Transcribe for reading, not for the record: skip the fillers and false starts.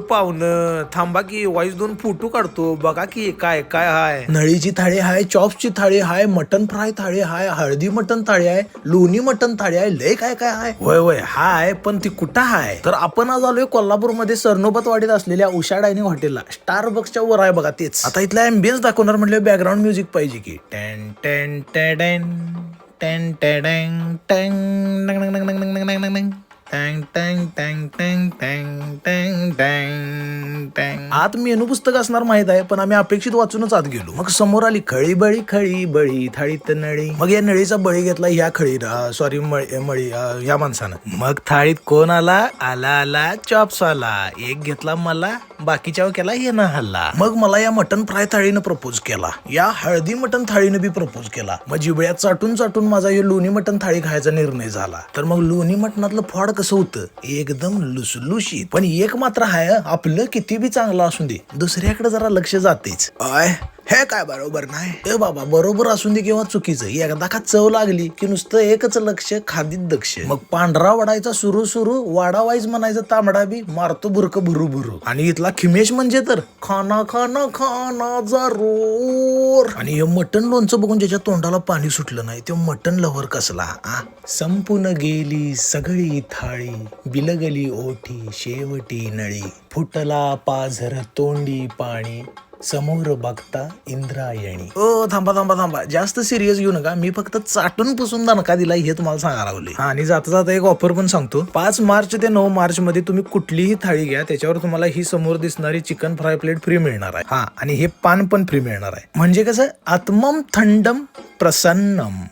पाहुणं थांबा की वाईस 2 फोटो काढतो. बघा की काय काय हाय. नळीची थाळी हाय, चॉप्सची थाळी हाय, मटन फ्राय थाळी हाय, हळदी मटन थाळी आहे, लोणी मटन थाळी आहे, लय काय काय हाय. होय होय हाय, पण ती कुठं हाय. तर आपण आज आलोय कोल्हापूरमध्ये सरनोबतवाडीत असलेल्या उषा डायनिंग हॉटेलला. स्टारबक्सच्या वर आहे बघा तेच. आता इथला एम्बियन्स दाखवणार म्हटलं बॅकग्राऊंड म्युझिक पाहिजे की. टेन टेन टेन टेन टेन टेन टेन टँग टँग टँग टँग टँग टँग टँग टँग. आत मेनू पुस्तक असणार माहित आहे, पण आम्ही अपेक्षित वाचूनच आत गेलो. मग समोर आली खळी बळी थाळीत नळी. मग या नळीचा बळी घेतला ह्या सॉरी मळी ह्या माणसानं. मग थाळीत कोण आला आला चॉप्स आला. एक घेतला मला, बाकीच्या केला हे ना हल्ला. मग मला या मटन फ्राय थाळीनं प्रपोज केला, या हळदी मटन थाळीनं बी प्रपोज केला. मग जिबळ्यात चाटून माझा हे लोणी मटन थाळी खायचा निर्णय झाला. तर मग लोणी मटनातलं फॉड कसं होतं, एकदम लुसलुशीत. पण एक मात्र हाय, आपलं किती बी चांगलं असून दे दुसऱ्याकडे जरा लक्ष जातेच. हे काय बरोबर नाही. ए बाबा, बरोबर असून दे किंवा चुकीचं, एकदा का चव लागली की नुसतं एकच लक्ष, खादीत दक्ष. मग पांढरा वडायचा सुरू वाडा वाईज म्हणायचं तांबडा बी मारतो बुरक भुरू. आणि इथला खिमेश म्हणजे तर खाना जरूर. आणि हे मटन लोणचं बघून ज्याच्या तोंडाला पाणी सुटलं नाही तो मटन लवर कसला. संपून गेली सगळी थाळी, बिलगली ओठी शेवटी नळी, फुटला पाझर तोंडी पाणी, समोर बघता इंद्रायणी. थांबा जास्त सिरियस घेऊ नका. मी फक्त चाटून पुसून दणका दिला हे तुम्हाला सांगायला लागले. आणि जाता एक ऑफर पण सांगतो. 5 मार्च ते 9 मार्च मध्ये तुम्ही कुठलीही थाळी घ्या, त्याच्यावर तुम्हाला ही समोर दिसणारी चिकन फ्राय प्लेट फ्री मिळणार आहे. आणि हे पान पण फ्री मिळणार आहे. म्हणजे कसं, आत्मम थंडम प्रसन्नम.